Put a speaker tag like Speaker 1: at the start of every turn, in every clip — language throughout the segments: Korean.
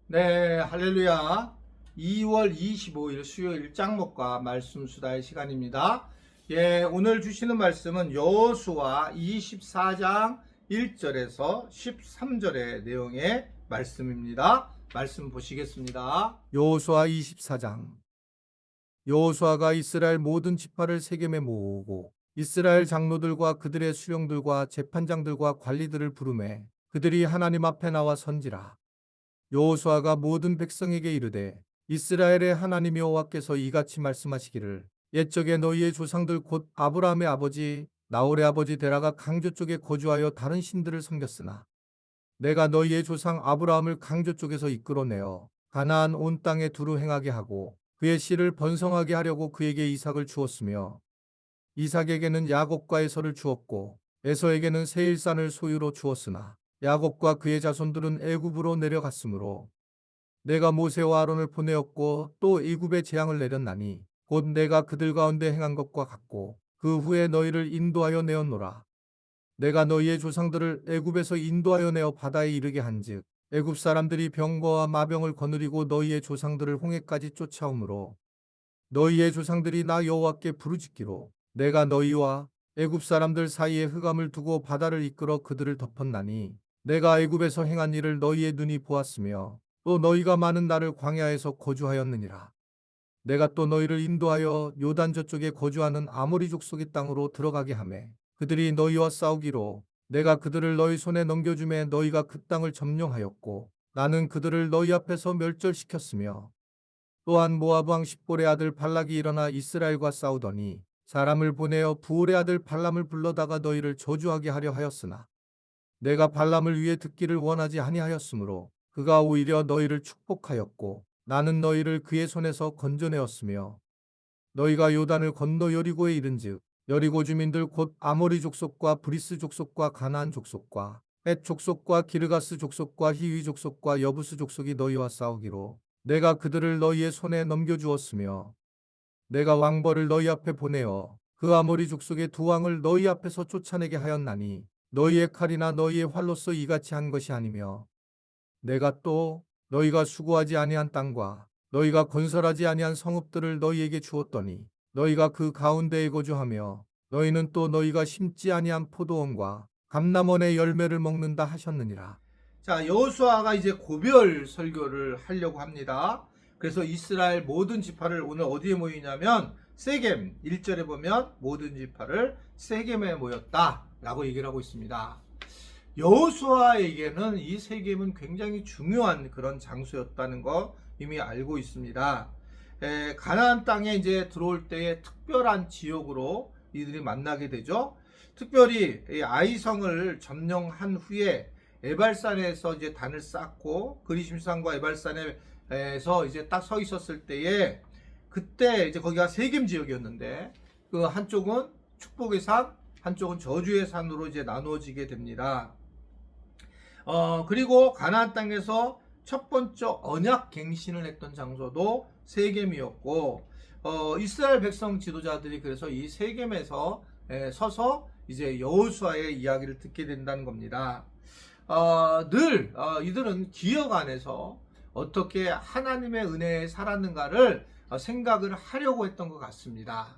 Speaker 1: 네, 할렐루야. 2월 25일 수요일 짱목과 말씀 수다의 시간입니다. 예, 오늘 주시는 말씀은 여호수아 24장 1절에서 13절의 내용의 말씀입니다. 말씀 보시겠습니다. 여호수아 24장. 여호수아가 이스라엘 모든 지파를 세겜에 모으고 이스라엘 장로들과 그들의 수령들과 재판장들과 관리들을 부르매 그들이 하나님 앞에 나와 선지라. 여호수아가 모든 백성에게 이르되 이스라엘의 하나님 여호와께서 이같이 말씀하시기를 옛적에 너희의 조상들 곧 아브라함의 아버지 나홀의 아버지 데라가 강조 쪽에 거주하여 다른 신들을 섬겼으나 내가 너희의 조상 아브라함을 강조 쪽에서 이끌어내어 가나안 온 땅에 두루 행하게 하고 그의 씨를 번성하게 하려고 그에게 이삭을 주었으며 이삭에게는 야곱과 에서를 주었고 에서에게는 세일산을 소유로 주었으나 야곱과 그의 자손들은 애굽으로 내려갔으므로 내가 모세와 아론을 보내었고 또 애굽에 재앙을 내렸나니 곧 내가 그들 가운데 행한 것과 같고 그 후에 너희를 인도하여 내었노라. 내가 너희의 조상들을 애굽에서 인도하여 내어 바다에 이르게 한즉 애굽 사람들이 병거와 마병을 거느리고 너희의 조상들을 홍해까지 쫓아오므로 너희의 조상들이 나 여호와께 부르짖기로 내가 너희와 애굽 사람들 사이에 흑암을 두고 바다를 이끌어 그들을 덮었나니 내가 애굽에서 행한 일을 너희의 눈이 보았으며 또 너희가 많은 날을 광야에서 거주하였느니라. 내가 또 너희를 인도하여 요단 저쪽에 거주하는 아모리 족속의 땅으로 들어가게 하매 그들이 너희와 싸우기로 내가 그들을 너희 손에 넘겨주매 너희가 그 땅을 점령하였고 나는 그들을 너희 앞에서 멸절시켰으며 또한 모압 왕 십볼의 아들 발락이 일어나 이스라엘과 싸우더니 사람을 보내어 부올의 아들 발람을 불러다가 너희를 저주하게 하려 하였으나 내가 발람을 위해 듣기를 원하지 아니하였으므로 그가 오히려 너희를 축복하였고 나는 너희를 그의 손에서 건져내었으며 너희가 요단을 건너 여리고에 이른즉 여리고 주민들 곧 아모리 족속과 브리스 족속과 가나안 족속과 헷 족속과 기르가스 족속과 히위 족속과 여부스 족속이 너희와 싸우기로 내가 그들을 너희의 손에 넘겨주었으며 내가 왕벌을 너희 앞에 보내어 그 아모리 족속의 두 왕을 너희 앞에서 쫓아내게 하였나니 너희의 칼이나 너희의 활로서 이같이 한 것이 아니며 내가 또 너희가 수고하지 아니한 땅과 너희가 건설하지 아니한 성읍들을 너희에게 주었더니 너희가 그 가운데에 거주하며 너희는 또 너희가 심지 아니한 포도원과 감람원의 열매를 먹는다 하셨느니라. 자, 여호수아가 이제 고별 설교를 하려고 합니다. 그래서 이스라엘 모든 지파를 오늘 어디에 모이냐면 세겜 1절에 보면 모든 지파를 세겜에 모였다라고 얘기를 하고 있습니다. 여호수아에게는 이 세겜은 굉장히 중요한 그런 장소였다는 거 이미 알고 있습니다. 가나안 땅에 이제 들어올 때의 특별한 지역으로 이들이 만나게 되죠. 특별히 아이성을 점령한 후에 에발산에서 이제 단을 쌓고 그리심산과 에발산에서 이제 딱 서 있었을 때에 그때 이제 거기가 세겜 지역이었는데 그 한쪽은 축복의 산, 한쪽은 저주의 산으로 이제 나누어지게 됩니다. 그리고 가나안 땅에서 첫 번째 언약 갱신을 했던 장소도 세겜이었고 이스라엘 백성 지도자들이 그래서 이 세겜에서 서서 이제 여호수아의 이야기를 듣게 된다는 겁니다. 늘 이들은 기억 안에서 어떻게 하나님의 은혜에 살았는가를 생각을 하려고 했던 것 같습니다.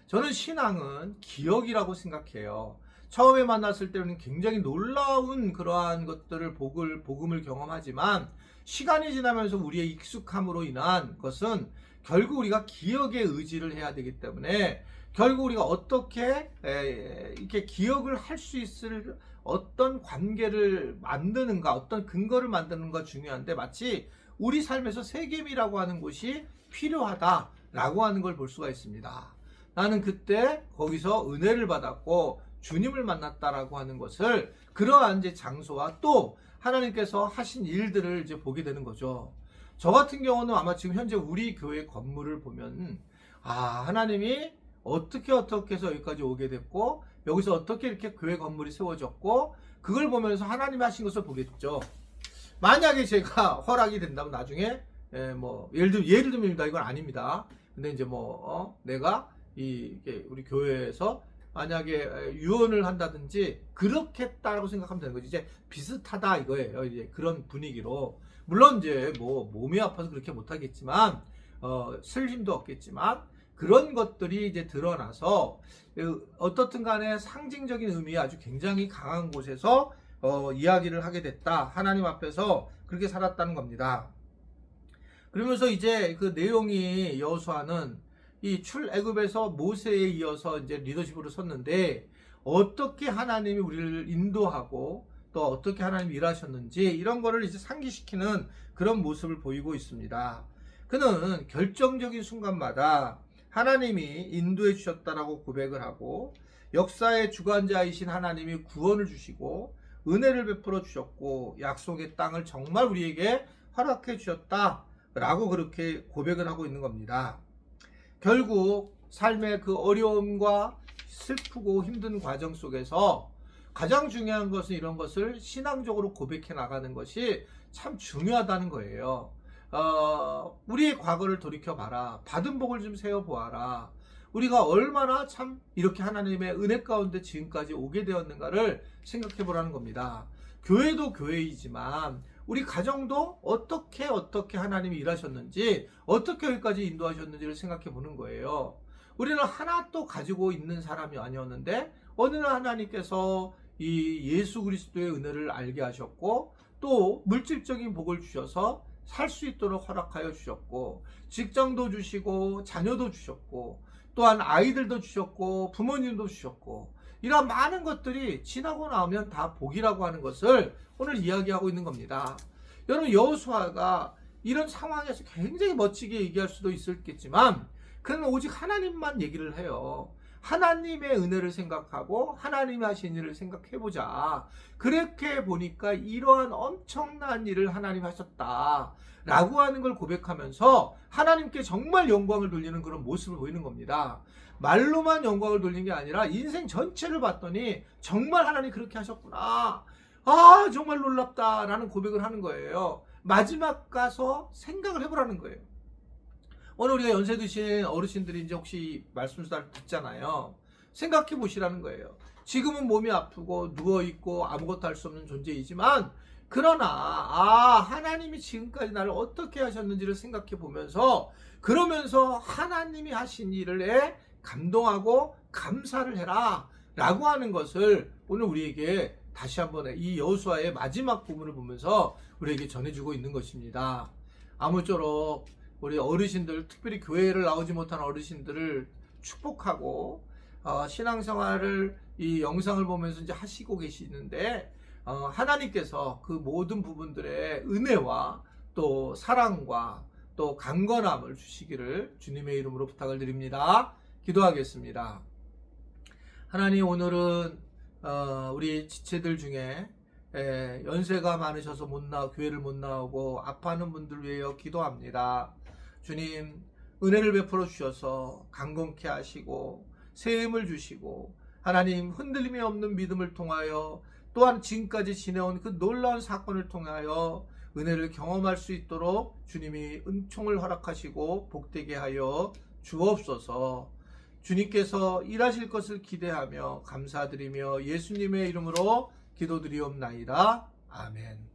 Speaker 1: 저는 신앙은 기억이라고 생각해요. 처음에 만났을 때는 굉장히 놀라운 그러한 것들을 복음을 경험하지만 시간이 지나면서 우리의 익숙함으로 인한 것은 결국 우리가 기억에 의지를 해야 되기 때문에 결국 우리가 어떻게 이렇게 기억을 할 수 있을 어떤 관계를 만드는가, 어떤 근거를 만드는가 중요한데 마치 우리 삶에서 세겜이라고 하는 곳이 필요하다라고 하는 걸 볼 수가 있습니다. 나는 그때 거기서 은혜를 받았고 주님을 만났다라고 하는 것을 그러한 이제 장소와 또 하나님께서 하신 일들을 이제 보게 되는 거죠. 저 같은 경우는 아마 지금 현재 우리 교회 건물을 보면 하나님이 어떻게 해서 여기까지 오게 됐고 여기서 어떻게 이렇게 교회 건물이 세워졌고 그걸 보면서 하나님이 하신 것을 보겠죠. 만약에 제가 허락이 된다면 나중에 예를 들면 이건 아닙니다. 근데 이제 내가 이게 우리 교회에서 만약에 유언을 한다든지 그렇게 했다라고 생각하면 되는 거지. 이제 비슷하다 이거예요. 이제 그런 분위기로. 물론 이제 뭐 몸이 아파서 그렇게 못하겠지만 쓸 힘도 없겠지만 그런 것들이 이제 드러나서 어떻든 간에 상징적인 의미 아주 굉장히 강한 곳에서 이야기를 하게 됐다. 하나님 앞에서 그렇게 살았다는 겁니다. 그러면서 이제 그 내용이 여호수아는 이 출애굽에서 모세에 이어서 이제 리더십으로 섰는데 어떻게 하나님이 우리를 인도하고 또 어떻게 하나님이 일하셨는지 이런 거를 이제 상기시키는 그런 모습을 보이고 있습니다. 그는 결정적인 순간마다 하나님이 인도해 주셨다라고 고백을 하고 역사의 주관자이신 하나님이 구원을 주시고 은혜를 베풀어 주셨고 약속의 땅을 정말 우리에게 허락해 주셨다라고 그렇게 고백을 하고 있는 겁니다. 결국 삶의 그 어려움과 슬프고 힘든 과정 속에서 가장 중요한 것은 이런 것을 신앙적으로 고백해 나가는 것이 참 중요하다는 거예요. 우리의 과거를 돌이켜봐라. 받은 복을 좀 세어보아라. 우리가 얼마나 참 이렇게 하나님의 은혜 가운데 지금까지 오게 되었는가를 생각해 보라는 겁니다. 교회도 교회이지만 우리 가정도 어떻게 하나님이 일하셨는지 어떻게 여기까지 인도하셨는지를 생각해 보는 거예요. 우리는 하나도 가지고 있는 사람이 아니었는데 어느 날 하나님께서 이 예수 그리스도의 은혜를 알게 하셨고 또 물질적인 복을 주셔서 살 수 있도록 허락하여 주셨고 직장도 주시고 자녀도 주셨고 또한 아이들도 주셨고 부모님도 주셨고 이런 많은 것들이 지나고 나오면 다 복이라고 하는 것을 오늘 이야기하고 있는 겁니다. 여러분 여호수아가 이런 상황에서 굉장히 멋지게 얘기할 수도 있었겠지만 그는 오직 하나님만 얘기를 해요. 하나님의 은혜를 생각하고 하나님이 하신 일을 생각해보자. 그렇게 보니까 이러한 엄청난 일을 하나님이 하셨다 라고 하는 걸 고백하면서 하나님께 정말 영광을 돌리는 그런 모습을 보이는 겁니다. 말로만 영광을 돌리는 게 아니라 인생 전체를 봤더니 정말 하나님 그렇게 하셨구나. 아 정말 놀랍다 라는 고백을 하는 거예요. 마지막 가서 생각을 해보라는 거예요. 오늘 우리가 연세 드신 어르신들이 이제 혹시 말씀 수다를 듣잖아요. 생각해 보시라는 거예요. 지금은 몸이 아프고 누워있고 아무것도 할 수 없는 존재이지만 그러나 하나님이 지금까지 나를 어떻게 하셨는지를 생각해 보면서 그러면서 하나님이 하신 일에 감동하고 감사를 해라 라고 하는 것을 오늘 우리에게 다시 한번 이 여호수아의 마지막 부분을 보면서 우리에게 전해주고 있는 것입니다. 아무쪼록 우리 어르신들, 특별히 교회를 나오지 못한 어르신들을 축복하고 신앙생활을 이 영상을 보면서 이제 하시고 계시는데 하나님께서 그 모든 부분들의 은혜와 또 사랑과 또 강건함을 주시기를 주님의 이름으로 부탁을 드립니다. 기도하겠습니다. 하나님 오늘은 우리 지체들 중에 연세가 많으셔서 교회를 못 나오고 아파하는 분들 위하여 기도합니다. 주님 은혜를 베풀어 주셔서 강건케 하시고 새 힘을 주시고 하나님 흔들림이 없는 믿음을 통하여 또한 지금까지 지내온 그 놀라운 사건을 통하여 은혜를 경험할 수 있도록 주님이 은총을 허락하시고 복되게 하여 주옵소서. 주님께서 일하실 것을 기대하며 감사드리며 예수님의 이름으로 기도드리옵나이다. 아멘.